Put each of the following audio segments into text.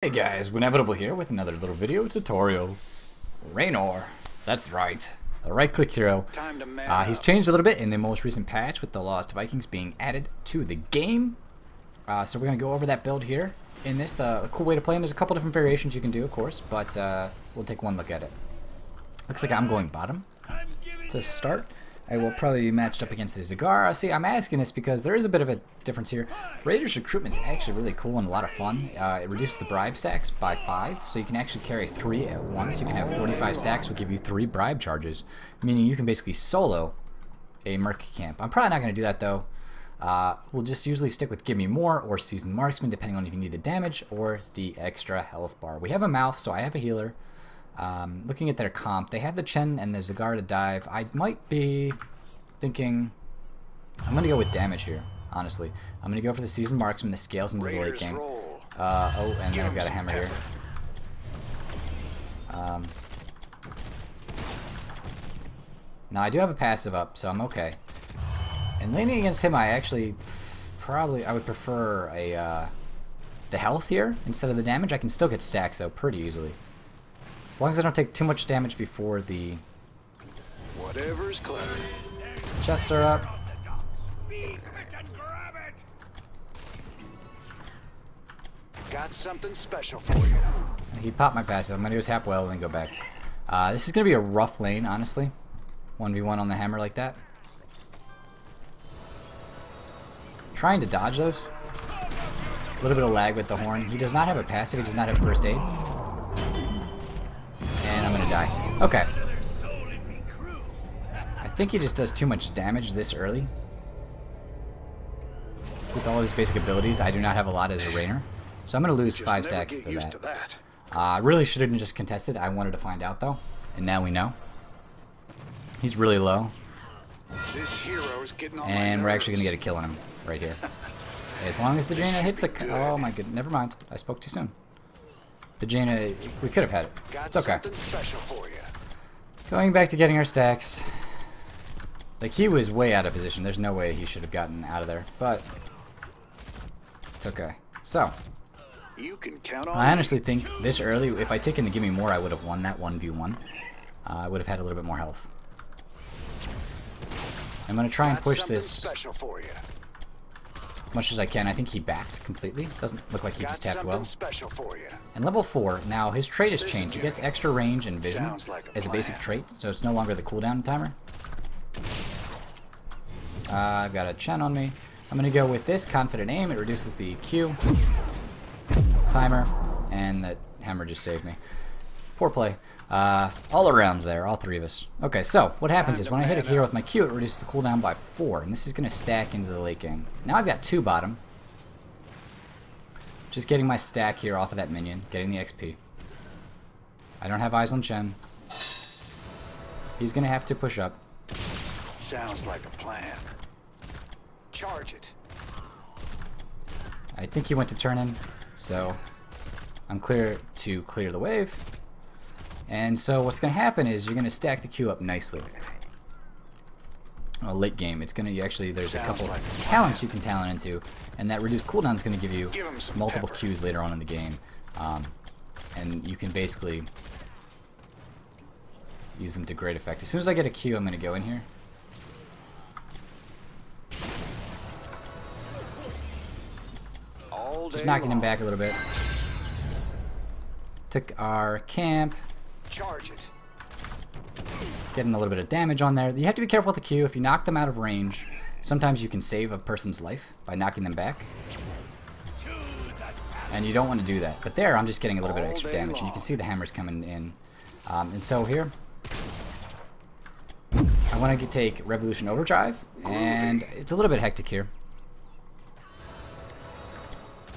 Hey guys, wInevitable here with another little video tutorial. Raynor, that's right, a right-click hero. He's changed a little bit in the most recent patch with the Lost Vikings being added to the game. So we're going to go over that build here. In this, the cool way to play him, there's a couple different variations you can do, of course, but we'll take one look at it. Looks like I'm going bottom to start. I will probably be matched up against the Zagara. See, I'm asking this because there is a bit of a difference here. Raiders recruitment is actually really cool and a lot of fun. It reduces the bribe stacks by 5, so you can actually carry 3 at once. You can have 45 stacks, will give you 3 bribe charges, meaning you can basically solo a Merc camp. I'm probably not going to do that though. We'll just usually stick with Give Me More or Seasoned Marksman, depending on if you need the damage or the extra health bar. We have a mouth, so I have a healer. Looking at their comp, they have the Chen and the Zagara to dive. I might be thinking I'm going to go with damage here, honestly. I'm going to go for the Seasoned Marksman that scales into the late game. Oh, and then I've got a hammer here. Now, I do have a passive up, so I'm okay. And laning against him, I actually I would prefer the health here instead of the damage. I can still get stacks, though, pretty easily. As long as I don't take too much damage before the whatever's clever. Chests are up. Got something special for you. He popped my passive. I'm gonna go tap well and then go back. This is gonna be a rough lane, honestly. 1v1 on the hammer like that. Trying to dodge those. A little bit of lag with the horn. He does not have a passive. He does not have first aid. And I'm gonna die. Okay. I think he just does too much damage this early. With all his basic abilities, I do not have a lot as a Raynor. So I'm gonna lose 5 stacks to that. Really should have just contested. I wanted to find out though. And now we know. He's really low. This hero is getting on and we're actually gonna get a kill on him right here. As long as the Jaina hits a... Oh my goodness, never mind. I spoke too soon. The Jaina, we could have had it. It's okay. Going back to getting our stacks. Like, he was way out of position. There's no way he should have gotten out of there. But it's okay. So, you can count on I honestly think this early, if I take him to Give Me More, I would have won that 1v1. I would have had a little bit more health. I'm going to try and push this as much as I can. I think he backed completely. Doesn't look like he just tapped well. And level 4, now his trait has changed. He gets extra range and vision as a basic trait, so it's no longer the cooldown timer. I've got a Chen on me. I'm going to go with this Confident Aim. It reduces the Q timer, and that hammer just saved me. Poor play. All around there, all 3 of us. Okay, so what happens is when I hit a hero with my Q, it reduces the cooldown by 4, and this is going to stack into the late game. Now I've got 2 bottom. Just getting my stack here off of that minion, getting the XP. I don't have eyes on Chen. He's going to have to push up. Sounds like a plan. Charge it. I think he went to turn in, so I'm clear to clear the wave. And so what's going to happen is you're going to stack the Q up nicely. Late game, it's going to actually, there's a couple talents you can talent into, and that reduced cooldown is going to give you multiple Qs later on in the game. And you can basically use them to great effect. As soon as I get a Q, I'm going to go in here. Just knocking him back a little bit. Took our camp. Charge it. Getting a little bit of damage on there. You have to be careful with the Q. If you knock them out of range, sometimes you can save a person's life by knocking them back. And you don't want to do that. But there, I'm just getting a little bit of extra damage. And you can see the hammers coming in. And so here, I want to take Revolution Overdrive. And it's a little bit hectic here.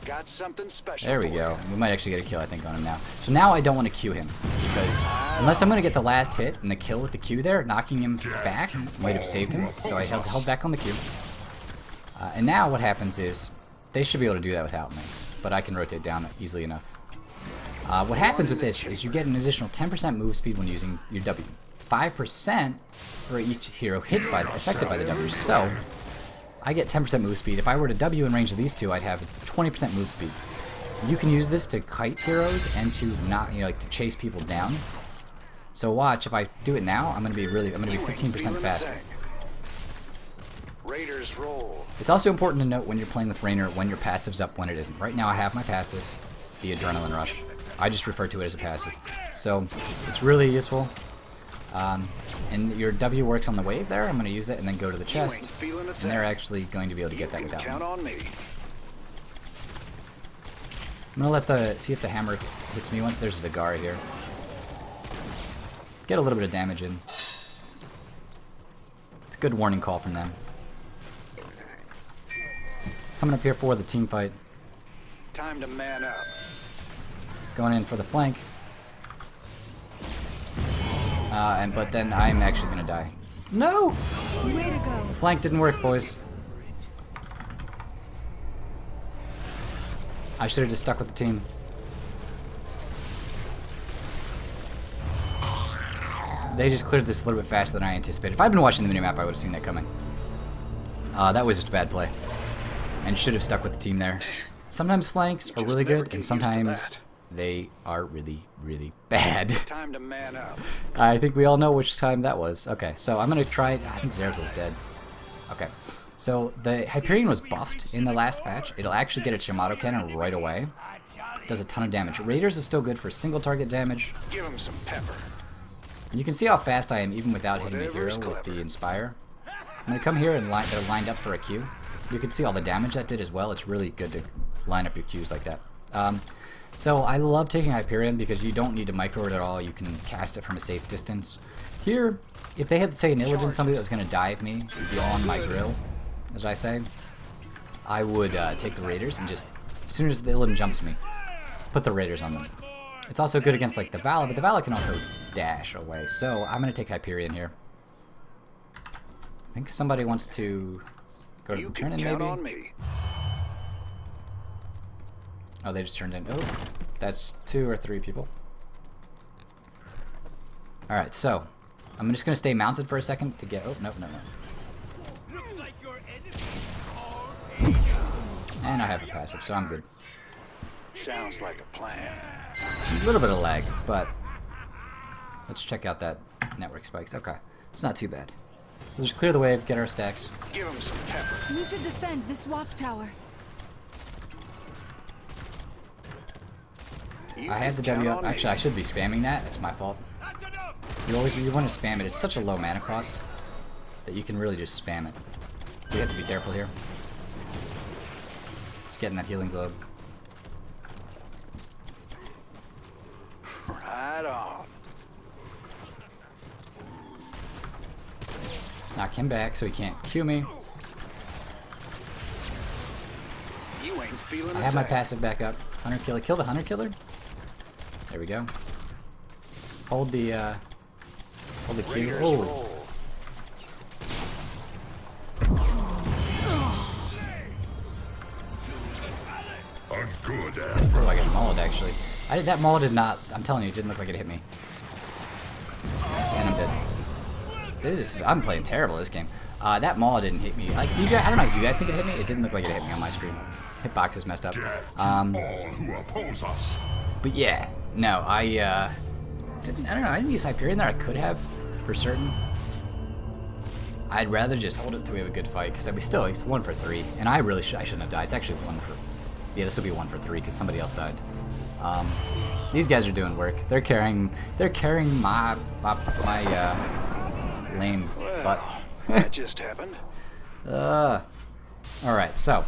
Got something special. There we go. We might actually get a kill, I think, on him now. So now I don't want to Q him, because unless I'm going to get the last hit and the kill with the Q there, knocking him back might have saved him. So I held back on the Q. And now what happens is they should be able to do that without me, but I can rotate down easily enough. What happens with this is you get an additional 10% move speed when using your W. 5% for each hero affected by the W. So I get 10% move speed. If I were to W in range of these two, I'd have 20% move speed. you can use this to kite heroes and to not, like to chase people down. So watch, if I do it now, I'm gonna be 15% faster. Raiders roll. It's also important to note when you're playing with Raynor when your passive's up, when it isn't. Right now I have my passive, the Adrenaline Rush. I just refer to it as a passive. So it's really useful. And your W works on the wave there. I'm going to use that and then go to the chest. And they're actually going to be able to get that without count me. on me. I'm going to see if the hammer hits me once. There's a Zagara here. Get a little bit of damage in. It's a good warning call from them. Coming up here for the team fight. Time to man up. Going in for the flank. But then I'm actually gonna die. No! Way to go. Flank didn't work, boys. I should have just stuck with the team. They just cleared this a little bit faster than I anticipated. If I'd been watching the minimap, I would have seen that coming. That was just a bad play. And should have stuck with the team there. Sometimes flanks are really good, and sometimes they are really, really bad. Time to man up. I think we all know which time that was. Okay, so I'm gonna try. I think Zeratil's dead. Okay, so the Hyperion was buffed in the last patch. It'll actually get a Yamato cannon right away. It does a ton of damage. Raiders is still good for single target damage. Give him some pepper. You can see how fast I am even without hitting the hero with the Inspire. I'm gonna come here and they're lined up for a Q. You can see all the damage that did as well. It's really good to line up your Qs like that. So I love taking Hyperion because you don't need to micro it at all. You can cast it from a safe distance. Here, if they had, say, an Illidan, somebody that was going to dive me on my grill, as I say, I would take the Raiders and just, as soon as the Illidan jumps me, put the Raiders on them. It's also good against like the Vala, but the Vala can also dash away. So I'm going to take Hyperion here. I think somebody wants to go to the turn in, maybe. On me. Oh, they just turned in. Oh, that's 2 or 3 people. Alright, so I'm just going to stay mounted for a second to get... Oh, no. And I have a passive, so I'm good. Sounds like a plan. A little bit of lag, but let's check out that network spikes. Okay, it's not too bad. We'll just clear the wave, get our stacks. Give him some pepper. We should defend this watchtower. I had the W up. Actually, I should be spamming that. It's my fault. You want to spam it. It's such a low mana cost that you can really just spam it. We have to be careful here. Just getting that healing globe. Right on. Knock him back so he can't Q me. You ain't feeling I have my passive back up. Hunter killer. Kill the hunter killer. There we go. Hold the Q. Oh. Oh, I got mauled actually. That maul did not. I'm telling you, it didn't look like it hit me. And I'm dead. I'm playing terrible this game. That maul didn't hit me. Like, I don't know. Do you guys think it hit me? It didn't look like it hit me on my screen. Hitbox is messed up. But yeah, no, I don't know. I didn't use Hyperion there. I could have, for certain. I'd rather just hold it until we have a good fight, because it's 1 for 3, and I shouldn't have died. It's actually 1 for, yeah, this will be 1 for 3 because somebody else died. These guys are doing work. They're carrying my lame butt. That just happened. All right, so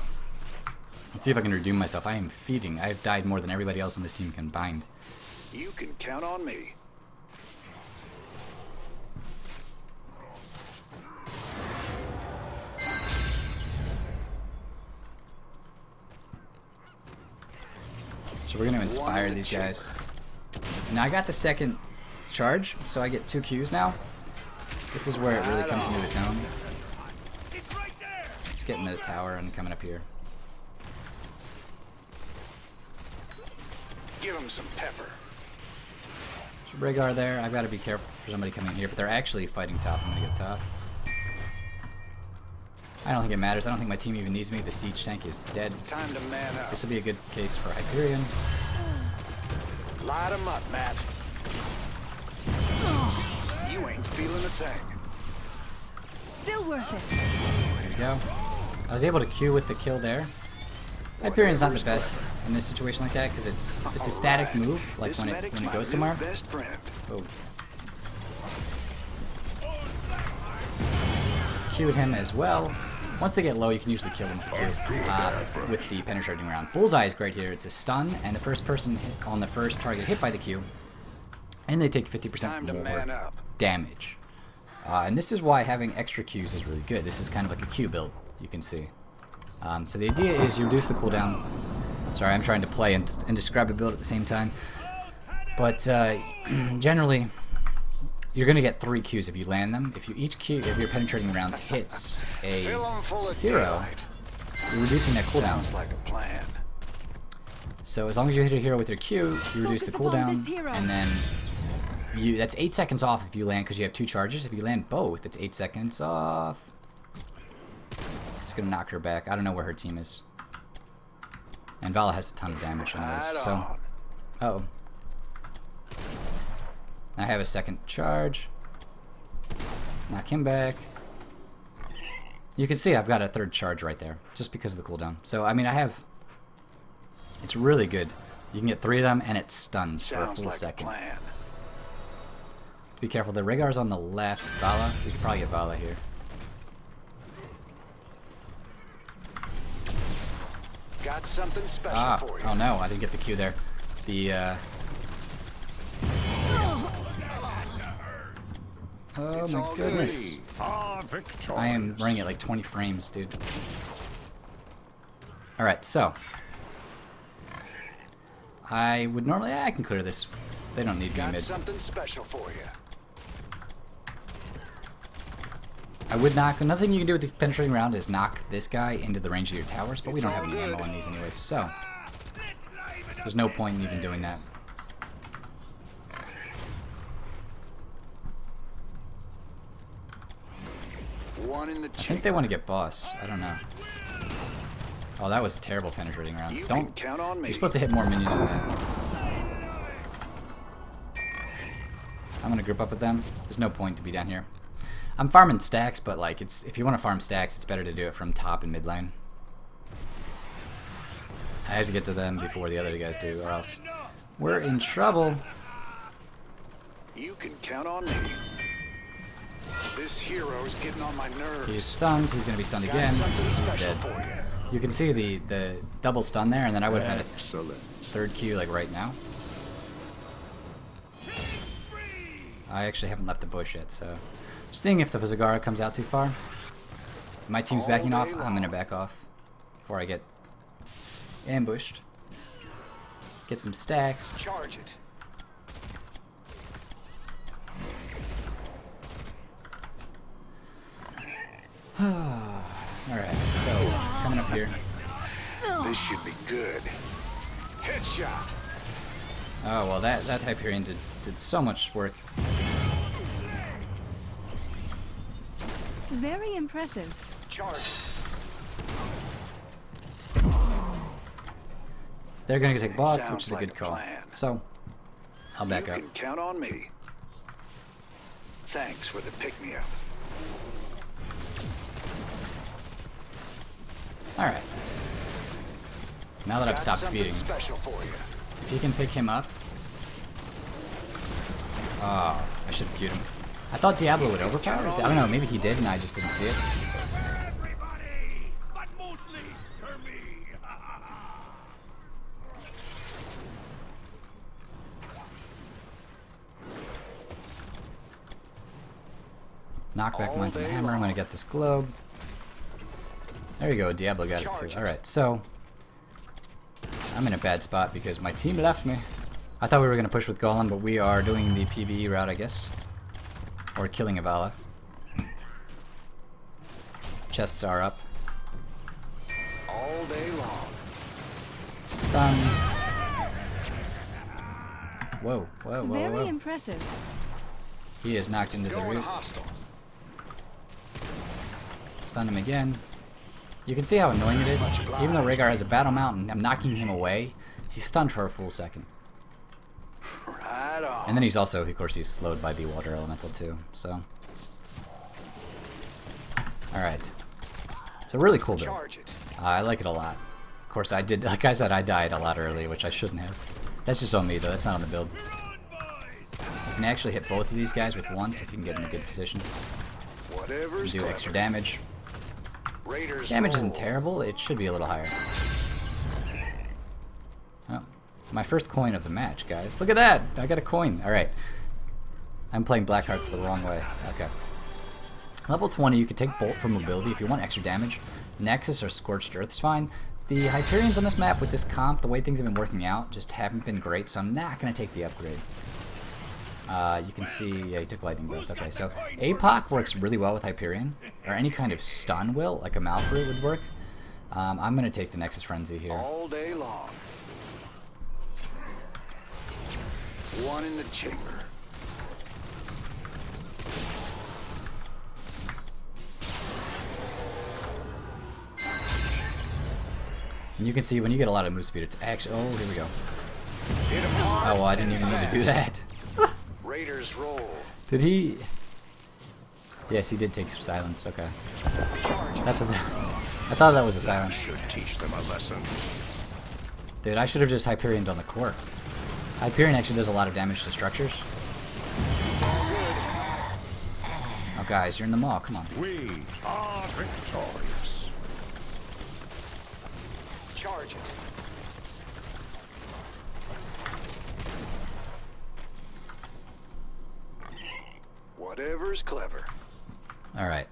let's see if I can redeem myself. I am feeding. I've died more than everybody else on this team combined. You can count on me. So we're going to inspire these guys. Now I got the second charge, so I get 2 Qs now. This is where it really comes into its own. Just getting the tower and coming up here. Give him some pepper. So Rhaegar there. I've got to be careful for somebody coming in here, but they're actually fighting top. I'm going to go top. I don't think it matters. I don't think my team even needs me. The siege tank is dead. Time to man up. This will be a good case for Hyperion. Light 'em up, Matt. You ain't feeling a thing. Still worth it. There we go. I was able to queue with the kill there. Hyperion's not the best in this situation like that because it's a static move, like when it goes somewhere. Best friend. Oh. Queued him as well. Once they get low, you can usually kill them with the penetrating round. Bullseye is great here. It's a stun, and the first person on the first target hit by the Q, and they take 50% more damage. And this is why having extra Qs is really good. This is kind of like a Q build, you can see. So the idea is you reduce the cooldown. Sorry, I'm trying to play and describe a build at the same time. But generally, you're going to get 3 Qs if you land them. If your penetrating rounds hits a hero, you're reducing that cooldown. Sounds like a plan. So as long as you hit a hero with your Q, you reduce the cooldown, and then that's 8 seconds off if you land because you have 2 charges. If you land both, it's 8 seconds off. It's going to knock her back. I don't know where her team is. And Vala has a ton of damage anyways. So, uh-oh. I have a second charge. Knock him back. You can see I've got a 3rd charge right there, just because of the cooldown. So, I mean, it's really good. You can get 3 of them, and it stuns for a full second. Be careful, the Rhaegar's on the left. Vala, we could probably get Vala here. Got something special for you. Oh no, I didn't get the Q there. Oh my goodness. I am running at like 20 frames, dude. Alright, so. I would normally, I can clear this. They don't need me Got mid. something special for you. I would knock, another thing you can do with the penetrating round is knock this guy into the range of your towers, but we don't have any ammo on these anyways, so there's no point in even doing that. One in the I think they want to get boss. I don't know. Oh, that was a terrible penetrating round. You can count on me. You're supposed to hit more minions than that. I'm gonna group up with them. There's no point to be down here. I'm farming stacks, but like if you want to farm stacks, it's better to do it from top and mid lane. I have to get to them before the other guys do, or else we're in trouble. You can count on me. This hero's getting on my nerves. He's stunned. He's gonna be stunned again. He's dead. You can see the double stun there, and then I would have had a 3rd Q like right now. I actually haven't left the bush yet, so seeing if the Zagara comes out too far. My team's backing off. I'm gonna back off before I get ambushed. Get some stacks. Charge it. Alright, so coming up here. This should be good. Headshot. Oh well, that Hyperion did so much work. Very impressive. Charge. They're gonna go take boss, Sounds which is a like good a call. plan. So I'll back up. You can count on me. Thanks for the pick-me-up. Alright. Now that I've stopped feeding, Special for you. if you can pick him up. Oh, I should have queued him. I thought Diablo would overpower. I don't know, maybe he did and I just didn't see it. Knockback mines on the hammer. I'm gonna get this globe. There you go, Diablo got it too. Alright, so I'm in a bad spot because my team left me. I thought we were gonna push with Golem, but we are doing the PvE route, I guess. Or killing a Vala. Chests are up. All day long. Stun. Whoa, whoa, whoa, Very whoa. impressive. He is knocked into the Going root. hostile. Stun him again. You can see how annoying it is. Even though Rhaegar has a battle mount and I'm knocking him away, he's stunned for a full second. Right on. And then he's also, of course, he's slowed by the water elemental too. So, all right, it's a really cool build. Charge it. I like it a lot. Of course, I did. Like I said, I died a lot early, which I shouldn't have. That's just on me though. That's not on the build. You can actually hit both of these guys with once if you can get in a good position. Whatever's Do clever. extra damage. Raiders Damage roll. isn't terrible. It should be a little higher. Oh, my first coin of the match, guys. Look at that! I got a coin. All right. I'm playing Black Hearts the wrong way. Okay. Level 20, you can take Bolt for mobility if you want extra damage. Nexus or Scorched Earth is fine. The Hyperions on this map with this comp, the way things have been working out, just haven't been great, so I'm not going to take the upgrade. You can see, yeah, he took Lightning Breath. Okay, so APOC works really well with Hyperion, or any kind of stun will, like a Malfrey would work. I'm going to take the Nexus Frenzy here. All day long. One in the chamber. And you can see when you get a lot of move speed, it's actually... Oh, here we go. Hit 'em hard Oh, well, I didn't even need to do that. Raiders roll. Did he... Yes, he did take some silence. Okay. Charge it. That's what I thought that was a silence. Should teach them a lesson. Dude, I should have just Hyperioned on the core. Hyperion actually does a lot of damage to structures. Oh, guys, you're in the maw. Come on. We are victorious. Charge it. Whatever's clever. All right.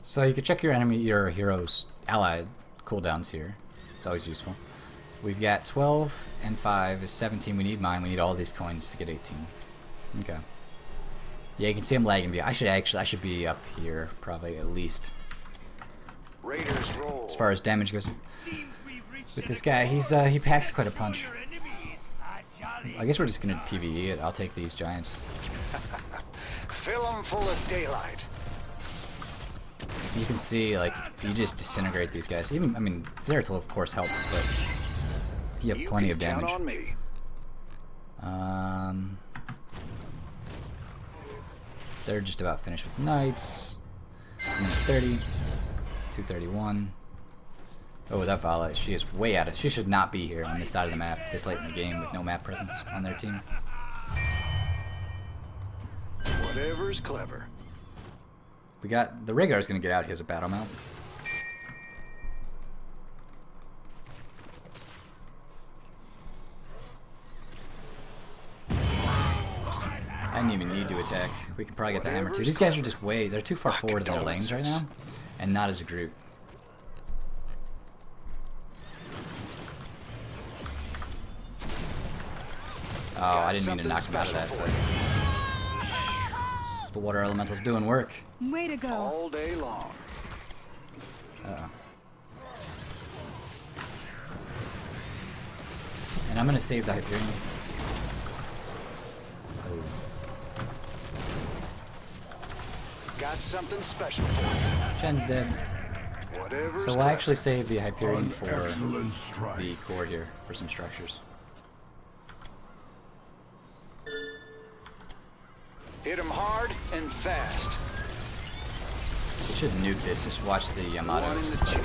So you can check your hero's allied cooldowns here. It's always useful. We've got 12 and 5 is 17. We need mine. We need all these coins to get 18. Okay. Yeah, you can see I'm lagging. I should be up here probably at least. Raiders roll. As far as damage goes, with this guy, he packs quite a punch. I guess we're just gonna PvE it. I'll take these giants. Fill 'em full of daylight. You can see, like, you just disintegrate these guys. Even, I mean, Zeratul of course helps, but you have plenty of can damage. count on me. They're just about finished with knights. Minute 30, 231. Oh, that Vala, she is way out of. She should not be here on this side of the map this late in the game with no map presence on their team. Whatever's clever. We got the Rhaegar's gonna get out. He has a battle mount. I didn't even need to attack. We can probably get the hammer too. These guys are just they're too far forward in their lanes right now, and not as a group. Oh, I didn't mean to knock him out of that, but the water elemental's doing work. Way to go. All day long. Uh-oh. And I'm gonna save the Hyperion. Got something special for you. Jen's dead. Whatever's So we'll clever. actually save the Hyperion for Excellent strike. the core here, for some structures. Hit 'em hard and fast. We should nuke this, just watch the Yamato One in the destroy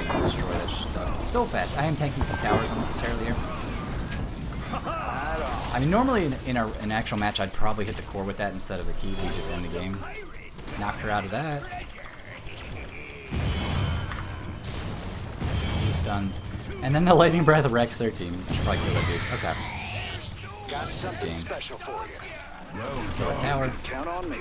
that stuff. So fast. I am tanking some towers unnecessarily here. Right on. I mean, normally in an actual match, I'd probably hit the core with that instead of the key. We just end the game. Knocked her out of that. He's stunned. And then the Lightning Breath wrecks their team. I should probably kill that dude. Okay. Got something game. special for you. Kill a tower. Count on me.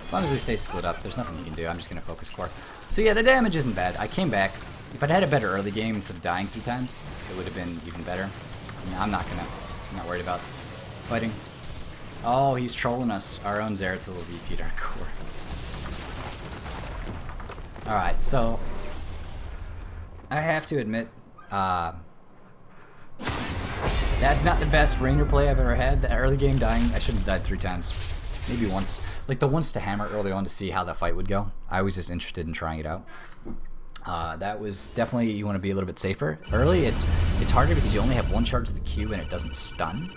As long as we stay split up, there's nothing you can do. I'm just going to focus core. So yeah, the damage isn't bad. I came back. If I'd had a better early game instead of dying 3 times, it would have been even better. I'm not worried about fighting. Oh, he's trolling us. Our own Zeratul will VP'd our core. Alright, so I have to admit, that's not the best Raynor play I've ever had. The early game dying, I should have died 3 times. maybe once, like the once to hammer early on to see how the fight would go. I was just interested in trying it out. That was definitely, you want to be a little bit safer. Early, it's harder because you only have one charge of the Q and it doesn't stun,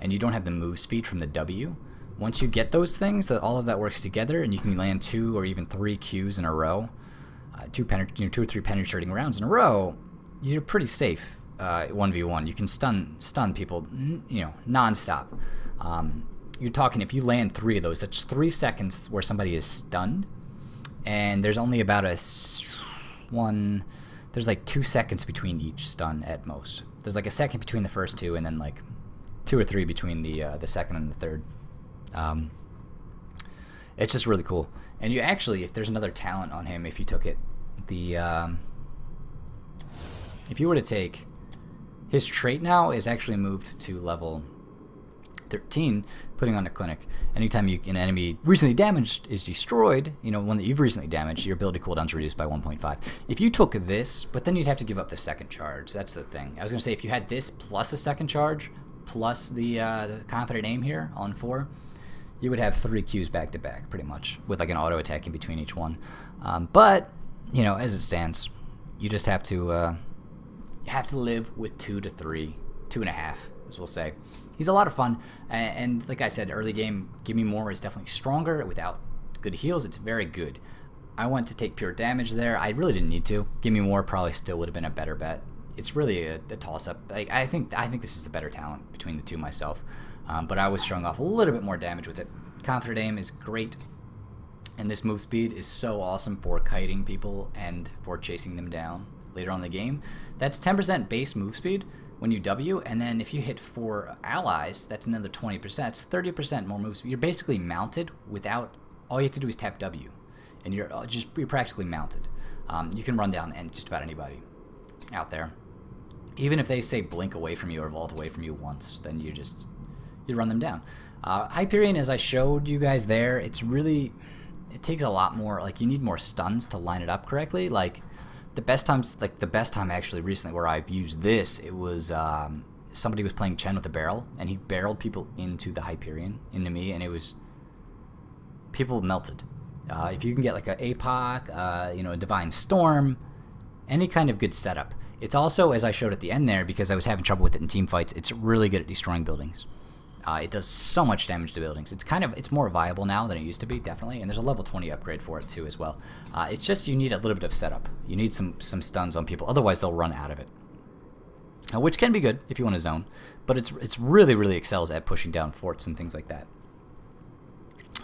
and you don't have the move speed from the W. Once you get those things, all of that works together, and you can land 2 or even 3 Qs in a row, 2 or 3 penetrating rounds in a row. You're pretty safe 1v1. You can stun people, non-stop. You're talking, if you land 3 of those, that's 3 seconds where somebody is stunned, and there's only about there's like 2 seconds between each stun at most. There's like a second between the first 2, and then like 2 or 3 between the second and the third. It's just really cool. And you actually, if there's another talent on him, if you took it, if you were to take his trait now is actually moved to level 13, putting on a clinic. Anytime an enemy recently damaged is destroyed, one that you've recently damaged, your ability cooldown's reduced by 1.5. If you took this, but then you'd have to give up the second charge. That's the thing. I was gonna say, if you had this plus a second charge plus the confident aim here on 4, you would have 3 Qs back to back, pretty much, with like an auto attack in between each one. But as it stands, you just have to live with 2 to 3, 2.5, as we'll say. He's a lot of fun, and like I said, early game, Give Me More is definitely stronger. Without good heals, it's very good. I went to take pure damage there. I really didn't need to. Give Me More probably still would have been a better bet. It's really a toss-up. I think this is the better talent between the two myself, but I was showing off a little bit more damage with it. Confident aim is great, and this move speed is so awesome for kiting people and for chasing them down later on in the game. That's 10% base move speed when you W, and then if you hit 4 allies, that's another 20%. It's 30% more move speed. You're basically mounted without, all you have to do is tap W, and you're practically mounted. You can run down and just about anybody out there. Even if they say blink away from you or vault away from you once, then you run them down. Hyperion, as I showed you guys there, it takes a lot more, like you need more stuns to line it up correctly. Like the best time actually recently where I've used this, it was somebody was playing Chen with a barrel, and he barreled people into the Hyperion, into me, and people melted. If you can get like a APOC, a Divine Storm, any kind of good setup. It's also, as I showed at the end there, because I was having trouble with it in team fights, it's really good at destroying buildings. It does so much damage to buildings. It's more viable now than it used to be, definitely, and there's a level 20 upgrade for it too as well. It's just you need a little bit of setup. You need some stuns on people, otherwise they'll run out of it. Which can be good if you want to zone, but it's really excels at pushing down forts and things like that.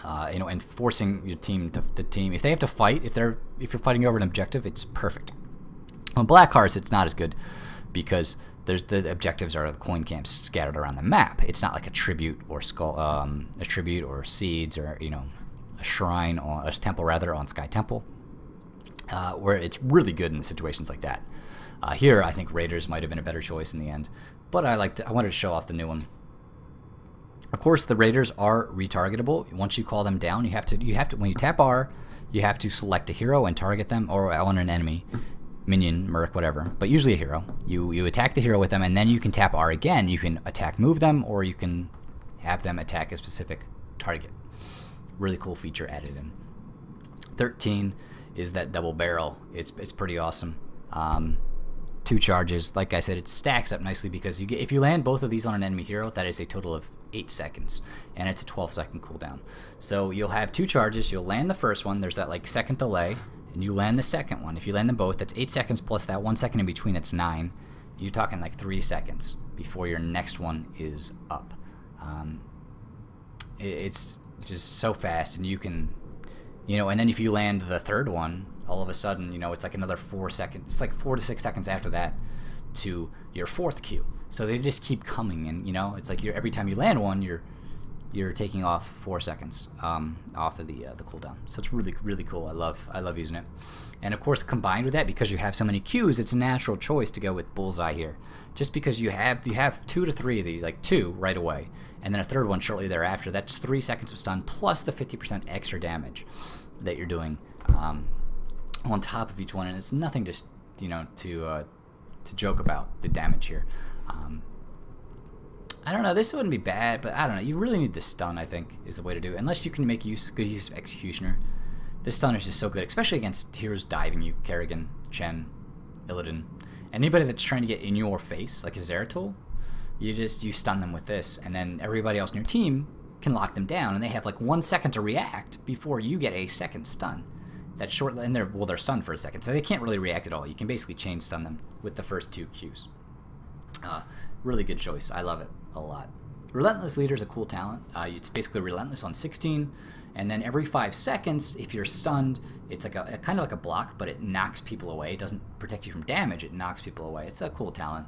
And forcing your team if they have to fight, if you're fighting over an objective, it's perfect. On Black Hearts, it's not as good because the objectives are the coin camps scattered around the map. It's not like a tribute or seeds or a shrine or a temple rather on Sky Temple, where it's really good in situations like that. Here, I think Raiders might have been a better choice in the end, but I wanted to show off the new one. Of course, the Raiders are retargetable. Once you call them down, you have to when you tap R, you have to select a hero and target them, or on an enemy. Minion, Merc, whatever, but usually a hero. You attack the hero with them, and then you can tap R again. You can attack move them, or you can have them attack a specific target. Really cool feature added in. 13 is that double barrel. It's pretty awesome. 2 charges. Like I said, it stacks up nicely because if you land both of these on an enemy hero, that is a total of 8 seconds, and it's a 12-second cooldown. So you'll have 2 charges. You'll land the first one. There's that like second delay. And you land the second one. If you land them both, that's 8 seconds plus that 1 second in between, that's 9. You're talking like 3 seconds before your next one is up. It's just so fast, and you can, and then if you land the third one, all of a sudden, it's like another 4 seconds. It's like 4 to 6 seconds after that to your 4th Q. So they just keep coming, and it's like every time you land one, you're taking off 4 seconds off of the cooldown. So it's really cool. I love using it. And of course, combined with that, because you have so many Qs, it's a natural choice to go with Bullseye here. Just because you have 2 to 3 of these, like 2 right away, and then a third one shortly thereafter. That's 3 seconds of stun plus the 50% extra damage that you're doing on top of each one, and it's nothing to joke about the damage here. I don't know, this wouldn't be bad, but I don't know. You really need the stun, I think, is the way to do it. Unless you can make good use of Executioner. This stun is just so good, especially against heroes diving you. Kerrigan, Chen, Illidan. Anybody that's trying to get in your face, like a Zeratul, you stun them with this, and then everybody else in your team can lock them down, and they have like 1 second to react before you get a second stun. That's short, and they're stunned for a second, so they can't really react at all. You can basically chain stun them with the first 2 Qs. Really good choice. I love it a lot. Relentless Leader is a cool talent. It's basically relentless on 16, and then every 5 seconds, if you're stunned, it's like a kind of like a block, but it knocks people away. It doesn't protect you from damage. It knocks people away. It's a cool talent.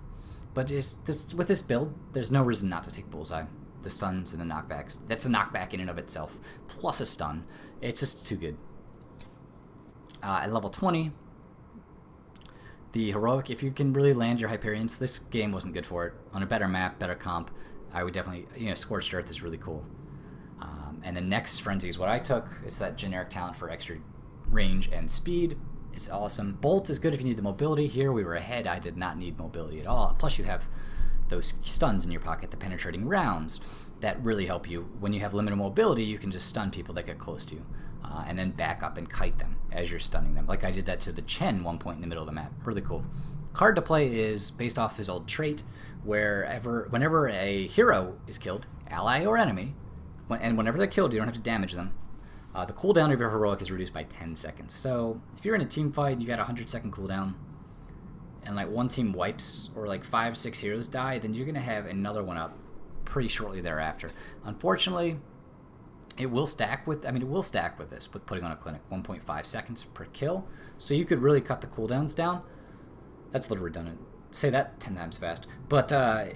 But with this build, there's no reason not to take Bullseye. The stuns and the knockbacks. That's a knockback in and of itself, plus a stun. It's just too good. At level 20, the Heroic, if you can really land your Hyperions, this game wasn't good for it. On a better map, better comp, I would definitely, Scorched Earth is really cool. And the next Frenzy is what I took. It's that generic talent for extra range and speed. It's awesome. Bolt is good if you need the mobility. Here we were ahead. I did not need mobility at all. Plus you have those stuns in your pocket, the penetrating rounds, that really help you. When you have limited mobility, you can just stun people that get close to you, and then back up and kite them as you're stunning them. Like I did that to the Chen one point in the middle of the map. Really cool. Card to play is based off his old trait, whenever a hero is killed, ally or enemy, and whenever they're killed, you don't have to damage them. The cooldown of your heroic is reduced by 10 seconds. So if you're in a team fight, you got a 100-second cooldown, and like one team wipes, or like 5-6 heroes die, then you're gonna have another one up pretty shortly thereafter. Unfortunately, it will stack with this, with putting on a clinic, 1.5 seconds per kill. So you could really cut the cooldowns down. That's a little redundant. Say that 10 times fast. But I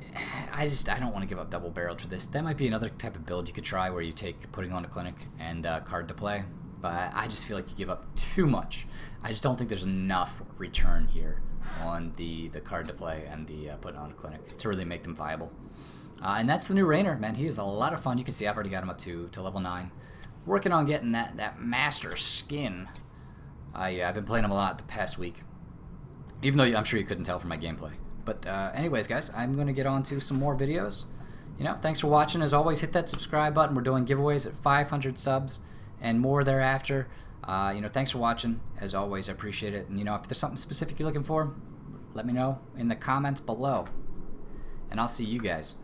don't want to give up double barreled for this. That might be another type of build you could try, where you take putting on a clinic and card to play. But I just feel like you give up too much. I just don't think there's enough return here on the card to play and the putting on a clinic to really make them viable. And that's the new Raynor, man. He is a lot of fun. You can see I've already got him up to level 9. Working on getting that master skin. I've been playing him a lot the past week, even though I'm sure you couldn't tell from my gameplay. But anyways, guys, I'm going to get on to some more videos. Thanks for watching. As always, hit that subscribe button. We're doing giveaways at 500 subs and more thereafter. Thanks for watching. As always, I appreciate it. And if there's something specific you're looking for, let me know in the comments below. And I'll see you guys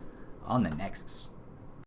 on the Nexus.